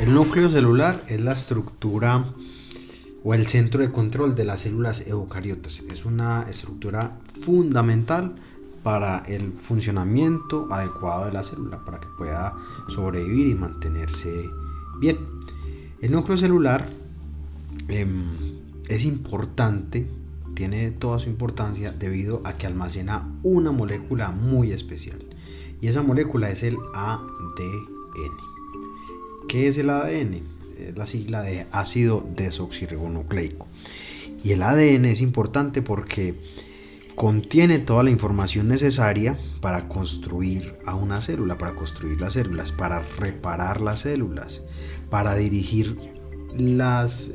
El núcleo celular es la estructura o el centro de control de las células eucariotas. Es una estructura fundamental para el funcionamiento adecuado de la célula, para que pueda sobrevivir y mantenerse bien. El núcleo celular es importante, tiene toda su importancia debido a que almacena una molécula muy especial, y esa molécula es el ADN. ¿Qué es el ADN? Es la sigla de ácido desoxirribonucleico. Y el ADN es importante porque contiene toda la información necesaria para construir a una célula, para construir las células, para reparar las células, para dirigir las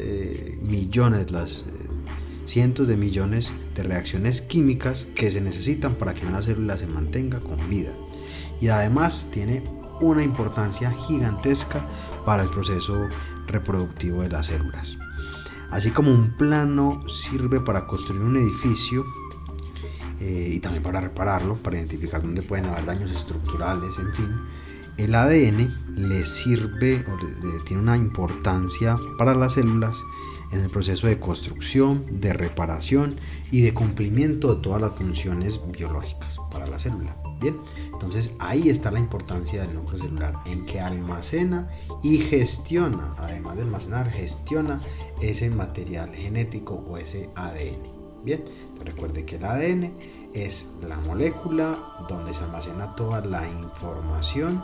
cientos de millones de reacciones químicas que se necesitan para que una célula se mantenga con vida. Y además tiene una importancia gigantesca para el proceso reproductivo de las células. Así como un plano sirve para construir un edificio y también para repararlo, para identificar dónde pueden haber daños estructurales, en fin, el ADN le sirve o tiene una importancia para las células en el proceso de construcción, de reparación y de cumplimiento de todas las funciones biológicas para la célula. Bien, entonces ahí está la importancia del núcleo celular, en que almacena y gestiona, además de almacenar, gestiona ese material genético o ese ADN. Bien, recuerde que el ADN es la molécula donde se almacena toda la información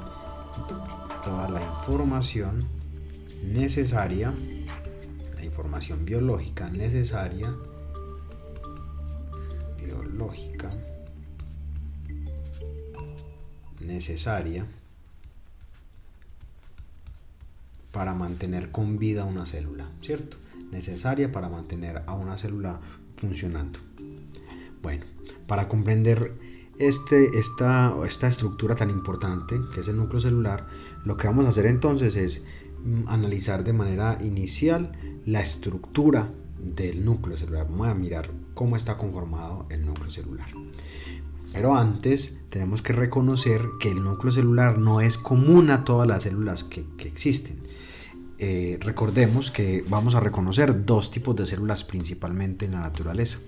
necesaria, la información biológica necesaria para mantener con vida una célula, ¿cierto? Necesaria para mantener a una célula funcionando. Bueno, para comprender esta estructura tan importante que es el núcleo celular, lo que vamos a hacer entonces es analizar de manera inicial la estructura del núcleo celular. Vamos a mirar cómo está conformado el núcleo celular. Pero antes tenemos que reconocer que el núcleo celular no es común a todas las células que existen. Recordemos que vamos a reconocer dos tipos de células principalmente en la naturaleza.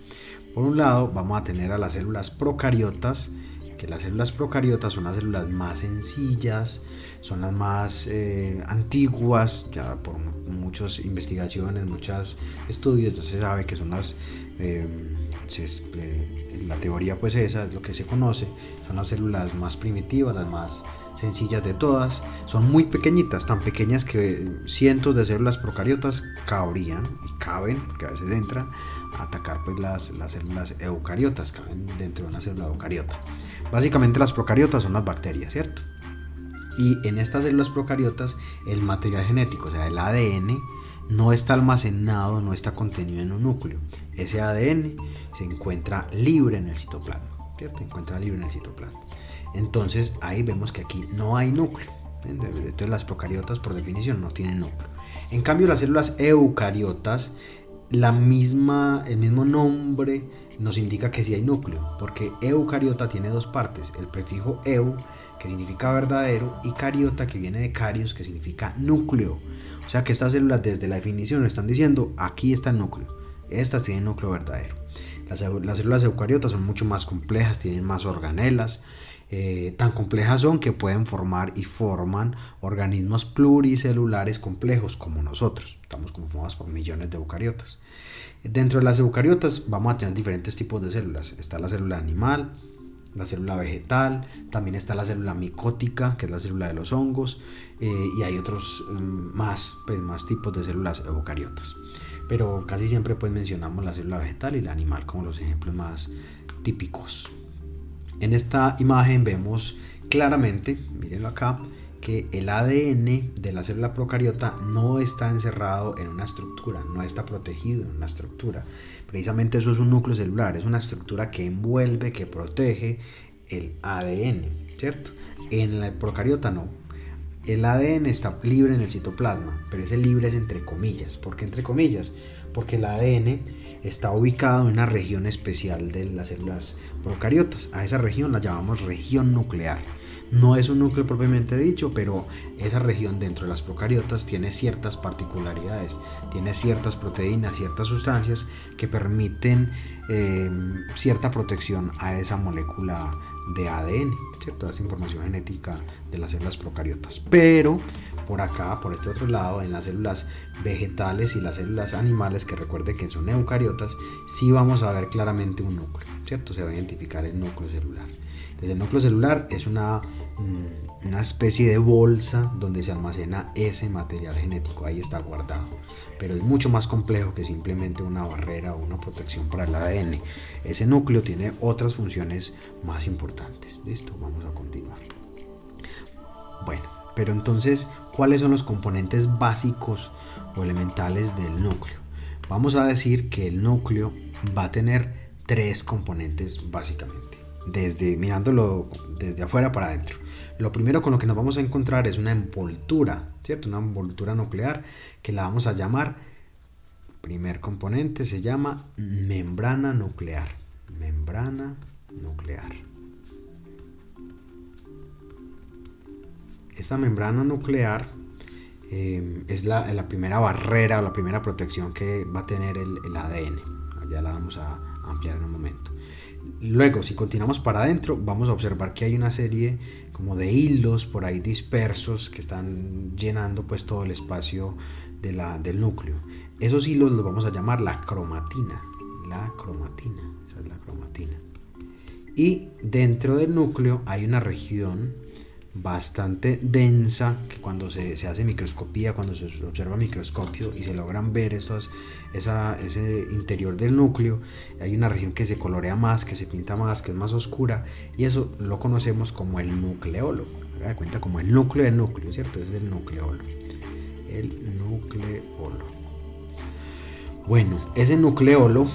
Por un lado vamos a tener a las células procariotas, que las células procariotas son las células más sencillas, son las más antiguas, ya por muchas investigaciones, muchos estudios ya se sabe que son las la teoría pues esa es lo que se conoce, son las células más primitivas, las más sencillas de todas, son muy pequeñitas, tan pequeñas que cientos de células procariotas cabrían y caben, porque a veces entran a atacar pues las células eucariotas, caben dentro de una célula eucariota. Básicamente las procariotas son las bacterias, ¿cierto? Y en estas células procariotas el material genético, o sea el ADN, no está almacenado, no está contenido en un núcleo. Ese ADN se encuentra libre en el citoplasma, ¿cierto? Se encuentra libre en el citoplasma. Entonces ahí vemos que aquí no hay núcleo. Entonces las procariotas por definición no tienen núcleo. En cambio las células eucariotas, el mismo nombre nos indica que sí hay núcleo, porque eucariota tiene dos partes, el prefijo eu, que significa verdadero, y cariota, que viene de carios, que significa núcleo. O sea que estas células desde la definición nos están diciendo, aquí está el núcleo, estas tienen núcleo verdadero. Las células eucariotas son mucho más complejas, tienen más organelas, tan complejas son que pueden formar y forman organismos pluricelulares complejos como nosotros. Estamos conformados por millones de eucariotas. Dentro de las eucariotas vamos a tener diferentes tipos de células. Está la célula animal, la célula vegetal, también está la célula micótica, que es la célula de los hongos, y hay otros más tipos de células eucariotas. Pero casi siempre pues mencionamos la célula vegetal y la animal como los ejemplos más típicos. En esta imagen vemos claramente, mírenlo acá, que el ADN de la célula procariota no está encerrado en una estructura, no está protegido en una estructura. Precisamente eso es un núcleo celular, es una estructura que envuelve, que protege el ADN, ¿cierto? En la procariota no. El ADN está libre en el citoplasma, pero ese libre es entre comillas. ¿Por qué entre comillas? Porque el ADN está ubicado en una región especial de las células procariotas. A esa región la llamamos región nuclear. No es un núcleo propiamente dicho, pero esa región dentro de las procariotas tiene ciertas particularidades, tiene ciertas proteínas, ciertas sustancias que permiten cierta protección a esa molécula de ADN, ¿cierto? Esa información genética de las células procariotas. Pero por acá, por este otro lado, en las células vegetales y las células animales, que recuerde que son eucariotas, sí vamos a ver claramente un núcleo, ¿cierto? Se va a identificar el núcleo celular. Entonces, el núcleo celular es una especie de bolsa donde se almacena ese material genético, ahí está guardado. Pero es mucho más complejo que simplemente una barrera o una protección para el ADN. Ese núcleo tiene otras funciones más importantes. ¿Listo? Vamos a continuar. Bueno, pero entonces, ¿cuáles son los componentes básicos o elementales del núcleo? Vamos a decir que el núcleo va a tener 3 componentes básicamente, mirándolo desde afuera para adentro. Lo primero con lo que nos vamos a encontrar es una envoltura, ¿cierto? Una envoltura nuclear que la vamos a llamar, primer componente se llama membrana nuclear. Membrana nuclear. Esta membrana nuclear es la primera barrera o la primera protección que va a tener el ADN. Ya la vamos a ampliar en un momento. Luego, si continuamos para adentro, vamos a observar que hay una serie como de hilos por ahí dispersos que están llenando pues todo el espacio del núcleo. Esos hilos los vamos a llamar la cromatina. La cromatina, esa es la cromatina. Y dentro del núcleo hay una región bastante densa que cuando se hace microscopía, cuando se observa microscopio y se logran ver ese interior del núcleo, hay una región que se colorea más, que se pinta más, que es más oscura, y eso lo conocemos como el nucleolo. Haga de cuenta, como el núcleo del núcleo, ¿cierto? Ese es el nucleolo. El nucleolo. Bueno, ese nucleolo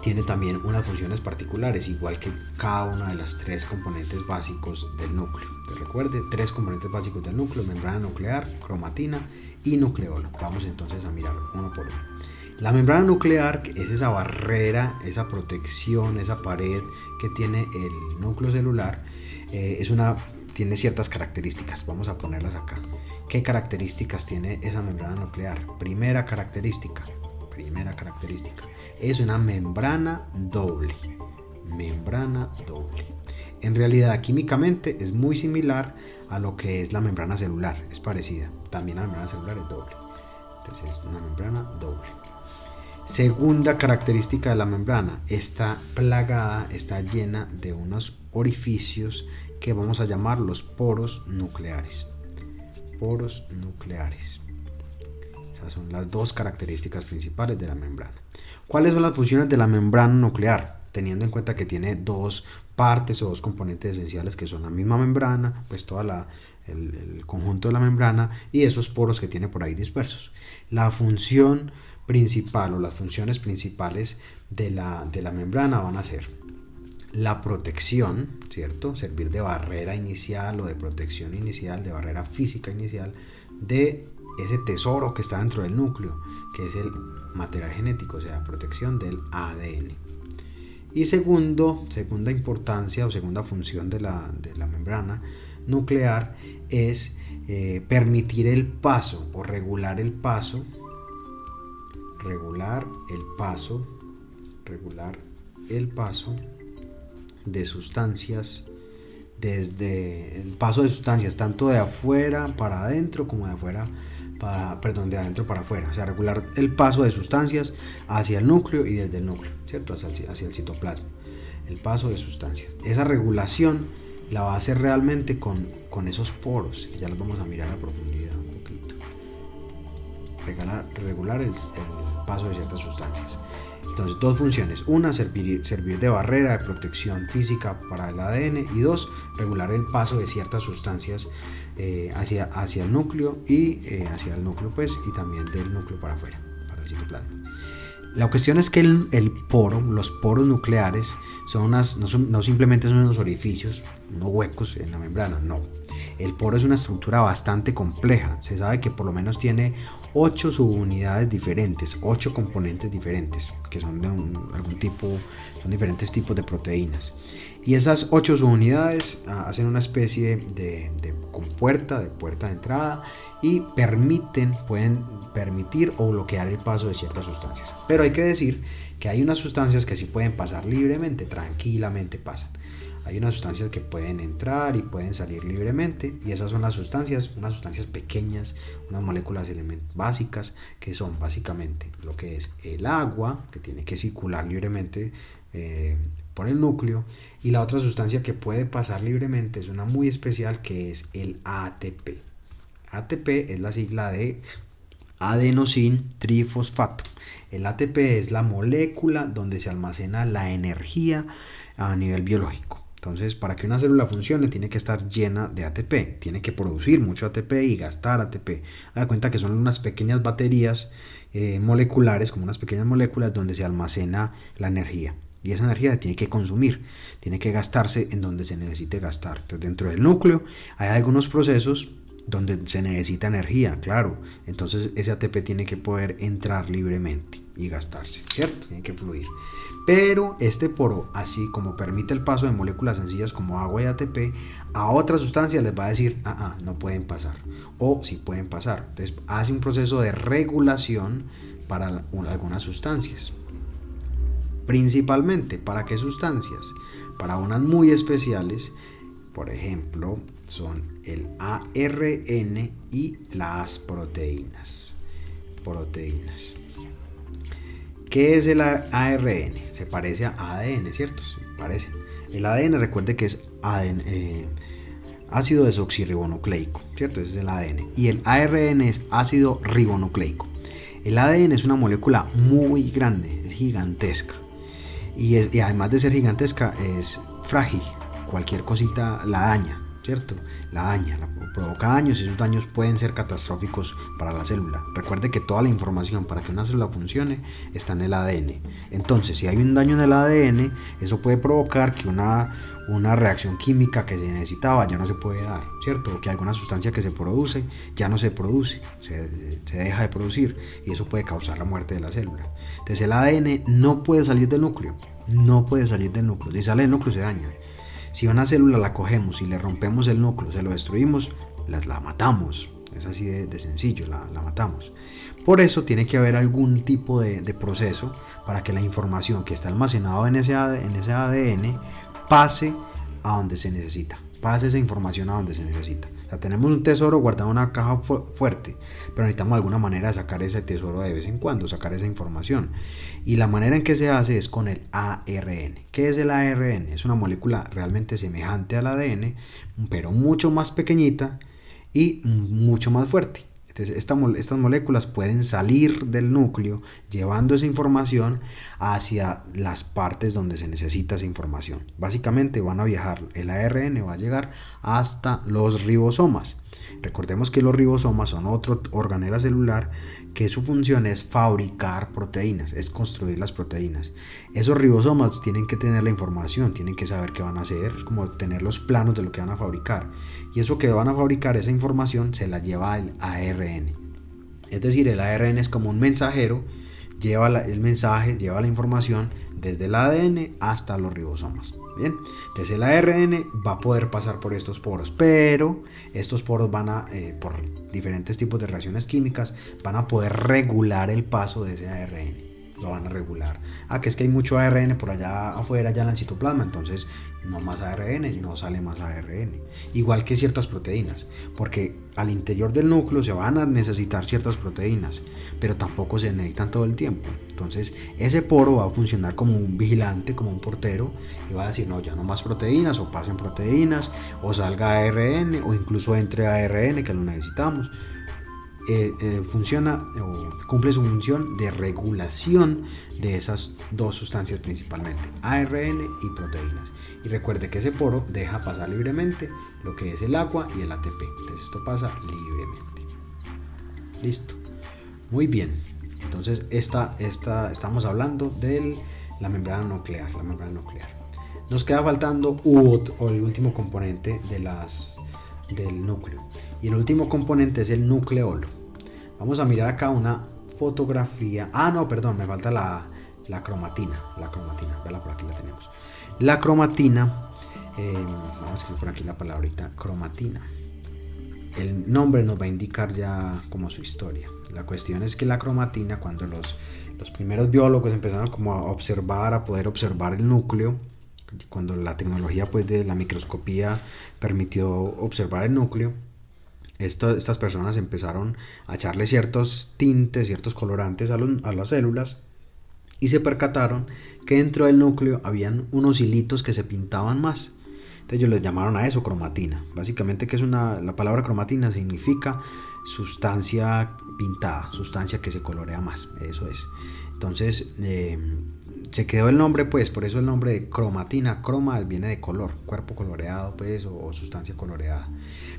tiene también unas funciones particulares, igual que cada una de las 3 componentes básicos del núcleo. Te recuerde, 3 componentes básicos del núcleo: membrana nuclear, cromatina y nucleolo. Vamos entonces a mirar uno por uno. La membrana nuclear es esa barrera, esa protección, esa pared que tiene el núcleo celular. Tiene ciertas características, vamos a ponerlas acá. ¿Qué características tiene esa membrana nuclear? Primera característica, es una membrana doble. Membrana doble. En realidad, químicamente es muy similar a lo que es la membrana celular, es parecida. También la membrana celular es doble. Entonces es una membrana doble. Segunda característica de la membrana: está plagada, está llena de unos orificios que vamos a llamar los poros nucleares. Poros nucleares. Esas son las 2 características principales de la membrana. ¿Cuáles son las funciones de la membrana nuclear? Teniendo en cuenta que tiene 2 partes o 2 componentes esenciales que son la misma membrana, pues todo el conjunto de la membrana y esos poros que tiene por ahí dispersos. La función principal o las funciones principales de la membrana van a ser la protección, ¿cierto? Servir de barrera inicial o de protección inicial, de barrera física inicial de ese tesoro que está dentro del núcleo, que es el material genético, o sea, protección del ADN. Y segunda importancia o segunda función de la membrana nuclear es permitir el paso o regular el paso de sustancias, desde el paso de sustancias tanto de afuera para adentro como de adentro para afuera, o sea, regular el paso de sustancias hacia el núcleo y desde el núcleo, ¿cierto? Hacia el citoplasma, el paso de sustancias. Esa regulación la va a hacer realmente con esos poros, y ya los vamos a mirar a profundidad un poquito. Regular el paso de ciertas sustancias. Entonces, 2 funciones: una, servir de barrera de protección física para el ADN, y 2, regular el paso de ciertas sustancias hacia el núcleo y hacia el núcleo pues, y también del núcleo para afuera, para el citoplasma. La cuestión es que los poros nucleares no simplemente son unos orificios, unos huecos en la membrana, no. El poro es una estructura bastante compleja. Se sabe que por lo menos tiene 8 subunidades diferentes, 8 componentes diferentes, que son de algún tipo, son diferentes tipos de proteínas. Y esas 8 subunidades hacen una especie de compuerta, de puerta de entrada, y pueden permitir o bloquear el paso de ciertas sustancias. Pero hay que decir que hay unas sustancias que sí pueden pasar libremente, tranquilamente pasan. Hay unas sustancias que pueden entrar y pueden salir libremente, y esas son las sustancias, unas sustancias pequeñas, unas moléculas básicas, que son básicamente lo que es el agua, que tiene que circular libremente por el núcleo, y la otra sustancia que puede pasar libremente es una muy especial, que es el ATP. ATP es la sigla de adenosin trifosfato. El ATP es la molécula donde se almacena la energía a nivel biológico. Entonces, para que una célula funcione, tiene que estar llena de ATP, tiene que producir mucho ATP y gastar ATP. Da cuenta que son unas pequeñas baterías moleculares, como unas pequeñas moléculas donde se almacena la energía. Y esa energía tiene que consumir, tiene que gastarse en donde se necesite gastar. Entonces, dentro del núcleo hay algunos procesos donde se necesita energía, claro. Entonces ese ATP tiene que poder entrar libremente y gastarse, ¿cierto? Tiene que fluir. Pero este poro, así como permite el paso de moléculas sencillas como agua y ATP, a otras sustancias les va a decir, no pueden pasar, o sí pueden pasar. Entonces hace un proceso de regulación para algunas sustancias. Principalmente, ¿para qué sustancias? Para unas muy especiales, por ejemplo, son el ARN y las proteínas. ¿Qué es el ARN? Se parece a ADN, ¿cierto? Se parece. El ADN, recuerde que es ácido desoxirribonucleico, ¿cierto? Ese es el ADN. Y el ARN es ácido ribonucleico. El ADN es una molécula muy grande, es gigantesca. Y además de ser gigantesca, es frágil. Cualquier cosita la daña, ¿cierto? La provoca daños, y esos daños pueden ser catastróficos para la célula. Recuerde que toda la información para que una célula funcione está en el ADN. Entonces, si hay un daño en el ADN, eso puede provocar que una reacción química que se necesitaba ya no se puede dar, ¿cierto? O que alguna sustancia que se produce ya no se produce, se deja de producir, y eso puede causar la muerte de la célula. Entonces, el ADN no puede salir del núcleo, Si sale del núcleo se daña. Si una célula la cogemos y le rompemos el núcleo, se lo destruimos, la matamos. Es así de sencillo, la matamos. Por eso tiene que haber algún tipo de proceso para que la información que está almacenada en ese ADN pase a donde se necesita. Pase esa información a donde se necesita. O sea, tenemos un tesoro guardado en una caja fuerte, pero necesitamos alguna manera de sacar ese tesoro de vez en cuando, sacar esa información. Y la manera en que se hace es con el ARN. ¿Qué es el ARN? Es una molécula realmente semejante al ADN, pero mucho más pequeñita y mucho más fuerte. Entonces, estas moléculas pueden salir del núcleo llevando esa información hacia las partes donde se necesita esa información. Básicamente van a viajar, el ARN va a llegar hasta los ribosomas. Recordemos que los ribosomas son otro organela celular que su función es fabricar proteínas, es construir las proteínas. Esos ribosomas tienen que tener la información, tienen que saber qué van a hacer, es como tener los planos de lo que van a fabricar. Y eso que van a fabricar, esa información, se la lleva el ARN. Es decir, el ARN es como un mensajero, lleva el mensaje, lleva la información desde el ADN hasta los ribosomas. Bien, entonces el ARN va a poder pasar por estos poros, pero estos poros por diferentes tipos de reacciones químicas, van a poder regular el paso de ese ARN. Lo van a regular. Que es que hay mucho ARN por allá afuera, ya en el citoplasma, entonces no más ARN, no sale más ARN. Igual que ciertas proteínas, porque al interior del núcleo se van a necesitar ciertas proteínas, pero tampoco se necesitan todo el tiempo. Entonces ese poro va a funcionar como un vigilante, como un portero, y va a decir, no, ya no más proteínas, o pasen proteínas, o salga ARN, o incluso entre ARN que lo necesitamos. Funciona o cumple su función de regulación de esas dos sustancias principalmente, ARN y proteínas. Y recuerde que ese poro deja pasar libremente lo que es el agua y el ATP. Entonces esto pasa libremente. Listo. Muy bien. Entonces estamos hablando de la membrana nuclear. Nos queda faltando el último componente del núcleo. Y el último componente es el nucleolo. Vamos a mirar acá una fotografía. Me falta La cromatina, véala, por aquí la tenemos. La cromatina, vamos a escribir por aquí la palabrita cromatina. El nombre nos va a indicar ya como su historia. La cuestión es que la cromatina, cuando los primeros biólogos empezaron como a observar, a poder observar el núcleo, cuando la tecnología pues de la microscopía permitió observar el núcleo, estas personas empezaron a echarle ciertos tintes, ciertos colorantes a las células, y se percataron que dentro del núcleo habían unos hilitos que se pintaban más. Entonces ellos les llamaron a eso cromatina. Básicamente, que es la palabra cromatina significa sustancia pintada, sustancia que se colorea más, eso es. Entonces se quedó el nombre, pues por eso el nombre de cromatina. Croma viene de color, cuerpo coloreado pues, o sustancia coloreada.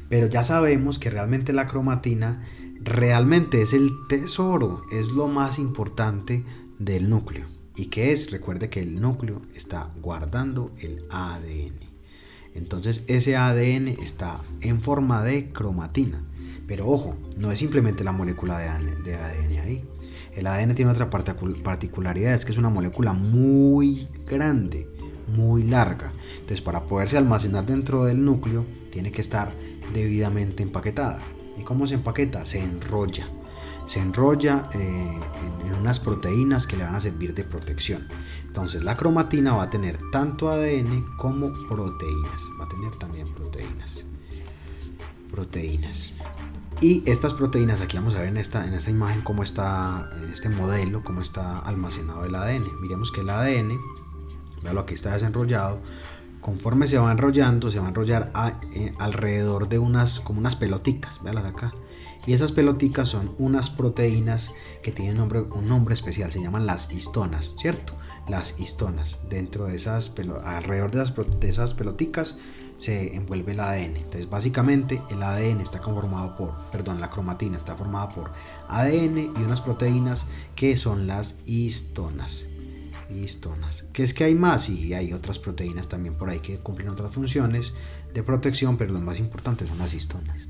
Pero ya sabemos que realmente la cromatina realmente es el tesoro, es lo más importante del núcleo. ¿Y qué es? Recuerde que el núcleo está guardando el ADN. Entonces ese ADN está en forma de cromatina. Pero ojo, no es simplemente la molécula de ADN ahí. El ADN tiene otra particularidad, es que es una molécula muy grande, muy larga. Entonces, para poderse almacenar dentro del núcleo, tiene que estar debidamente empaquetada. ¿Y cómo se empaqueta? Se enrolla. Se enrolla en unas proteínas que le van a servir de protección. Entonces, la cromatina va a tener tanto ADN como proteínas. Va a tener también proteínas. Y estas proteínas, aquí vamos a ver en esta imagen cómo está, en este modelo, cómo está almacenado el ADN. Miremos que el ADN, véalo, aquí está desenrollado. Conforme se va enrollando, se va a enrollar alrededor de como unas peloticas, véalas acá. Y esas peloticas son unas proteínas que tienen un nombre especial, se llaman las histonas, ¿cierto? Las histonas. Dentro de alrededor de esas peloticas se envuelve el ADN. Entonces, básicamente, el ADN está la cromatina está formada por ADN y unas proteínas que son las histonas. ¿Qué es que hay más? Y hay otras proteínas también por ahí que cumplen otras funciones de protección, pero las más importantes son las histonas,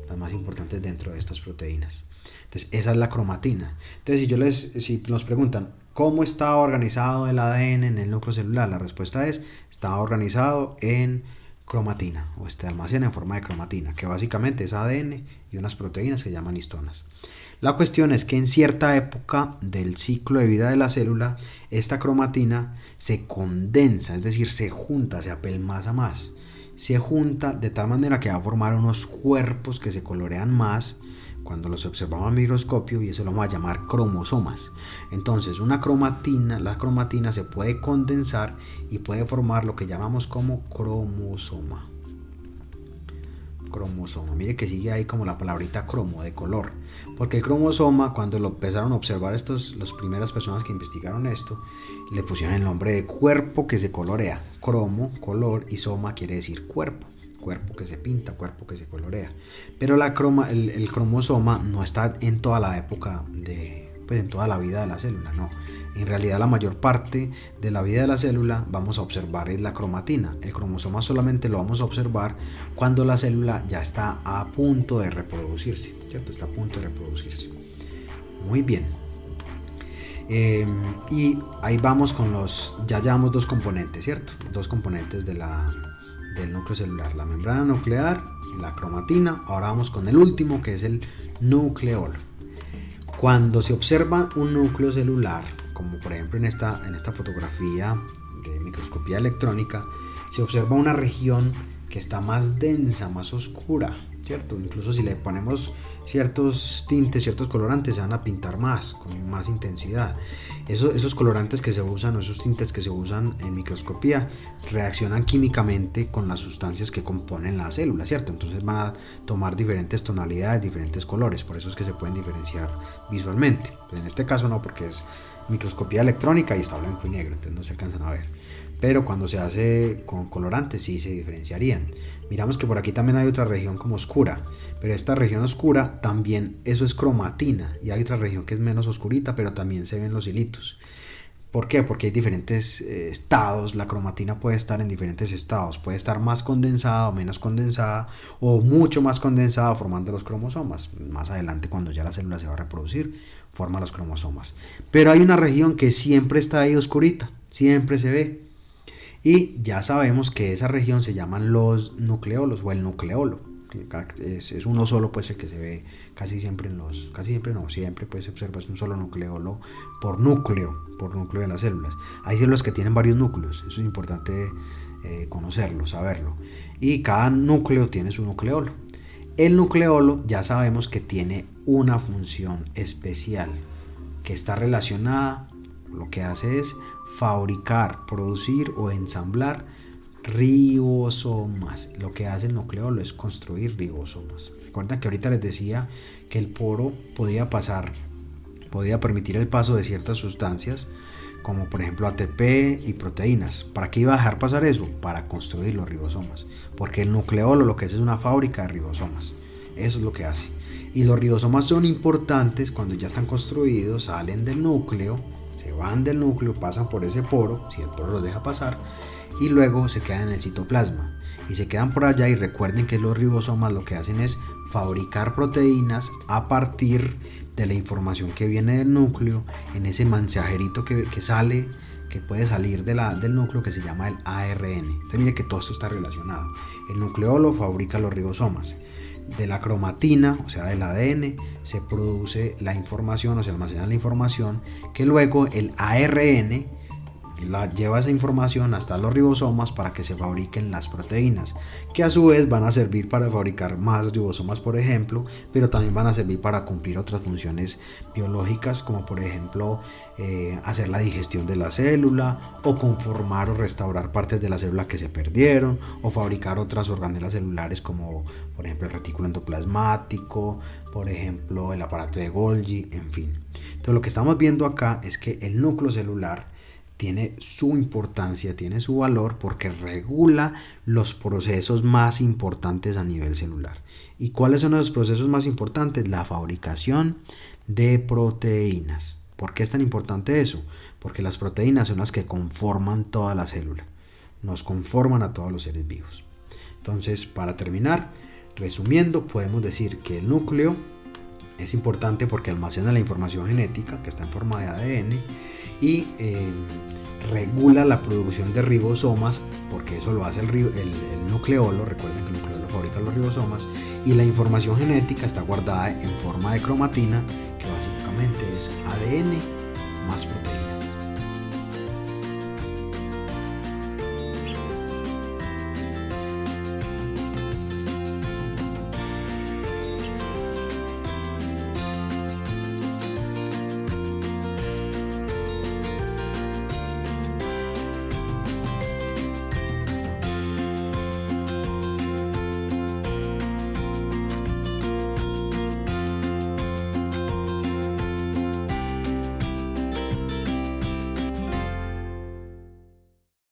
las más importantes dentro de estas proteínas. Entonces, esa es la cromatina. Entonces, si nos preguntan cómo está organizado el ADN en el núcleo celular, la respuesta es: está organizado en cromatina, o este almacena en forma de cromatina, que básicamente es ADN y unas proteínas que se llaman histonas. La cuestión es que en cierta época del ciclo de vida de la célula, esta cromatina se condensa, es decir, se junta, se apelmaza más, se junta de tal manera que va a formar unos cuerpos que se colorean más cuando los observamos al microscopio, y eso lo vamos a llamar cromosomas. Entonces, la cromatina se puede condensar y puede formar lo que llamamos como cromosoma. Mire que sigue ahí como la palabrita cromo, de color, porque el cromosoma, cuando lo empezaron a observar las primeras personas que investigaron esto, le pusieron el nombre de cuerpo que se colorea. Cromo, color, y soma quiere decir cuerpo que se pinta, cuerpo que se colorea. Pero el cromosoma no está en toda la época en toda la vida de la célula, no. En realidad, la mayor parte de la vida de la célula vamos a observar es la cromatina. El cromosoma solamente lo vamos a observar cuando la célula ya está a punto de reproducirse, ¿cierto? Está a punto de reproducirse. Muy bien. Y ahí vamos ya llevamos dos componentes, ¿cierto? Dos componentes del núcleo celular: la membrana nuclear y la cromatina. Ahora vamos con el último, que es el nucleolo. Cuando se observa un núcleo celular, como por ejemplo en esta fotografía de microscopía electrónica, se observa una región que está más densa, más oscura, ¿cierto? Incluso si le ponemos ciertos tintes, ciertos colorantes, se van a pintar más, con más intensidad. Esos colorantes que se usan, o esos tintes que se usan en microscopía, reaccionan químicamente con las sustancias que componen la célula, ¿cierto? Entonces van a tomar diferentes tonalidades, diferentes colores, por eso es que se pueden diferenciar visualmente. Pues en este caso no, porque es microscopía electrónica y está blanco y negro, entonces no se alcanzan a ver. Pero cuando se hace con colorantes sí se diferenciarían. Miramos que por aquí también hay otra región como oscura, pero esta región oscura también, eso es cromatina, y hay otra región que es menos oscurita, pero también se ven los hilitos. ¿Por qué? Porque hay diferentes estados, la cromatina puede estar en diferentes estados, puede estar más condensada o menos condensada o mucho más condensada formando los cromosomas. Más adelante cuando ya la célula se va a reproducir, forma los cromosomas. Pero hay una región que siempre está ahí oscurita, siempre se ve. Y ya sabemos que esa región se llaman los nucleolos o el nucleolo. Es uno solo pues el que se ve casi siempre siempre pues se observa es un solo nucleolo por núcleo de las células. Hay células que tienen varios núcleos, eso es importante conocerlo, saberlo, y cada núcleo tiene su nucleolo. El nucleolo ya sabemos que tiene una función especial que está relacionada, lo que hace es fabricar, producir o ensamblar ribosomas. Lo que hace el nucleolo es construir ribosomas. Recuerden que ahorita les decía que el poro podía permitir el paso de ciertas sustancias como por ejemplo ATP y proteínas. ¿Para qué iba a dejar pasar eso? Para construir los ribosomas, porque el nucleolo lo que es una fábrica de ribosomas. Eso es lo que hace. Y los ribosomas son importantes cuando ya están construidos, salen del núcleo, se van del núcleo, pasan por ese poro, si el poro los deja pasar, y luego se quedan en el citoplasma y se quedan por allá. Y recuerden que los ribosomas lo que hacen es fabricar proteínas a partir de la información que viene del núcleo en ese mensajerito que sale, que puede salir del núcleo, que se llama el ARN. Entonces mire que todo esto está relacionado. El nucleolo fabrica los ribosomas. De la cromatina, o sea del ADN, se produce la información, o se almacena la información que luego el ARN lleva esa información hasta los ribosomas para que se fabriquen las proteínas, que a su vez van a servir para fabricar más ribosomas, por ejemplo, pero también van a servir para cumplir otras funciones biológicas, como por ejemplo hacer la digestión de la célula, o conformar o restaurar partes de la célula que se perdieron, o fabricar otras organelas celulares como por ejemplo el retículo endoplasmático, por ejemplo el aparato de Golgi, en fin. Entonces lo que estamos viendo acá es que el núcleo celular tiene su importancia, tiene su valor, porque regula los procesos más importantes a nivel celular. ¿Y cuáles son los procesos más importantes? La fabricación de proteínas. ¿Por qué es tan importante eso? Porque las proteínas son las que conforman toda la célula, nos conforman a todos los seres vivos. Entonces, para terminar, resumiendo, podemos decir que el núcleo es importante porque almacena la información genética que está en forma de ADN y regula la producción de ribosomas, porque eso lo hace el nucleolo. Recuerden que el nucleolo fabrica los ribosomas, y la información genética está guardada en forma de cromatina, que básicamente es ADN más proteínas.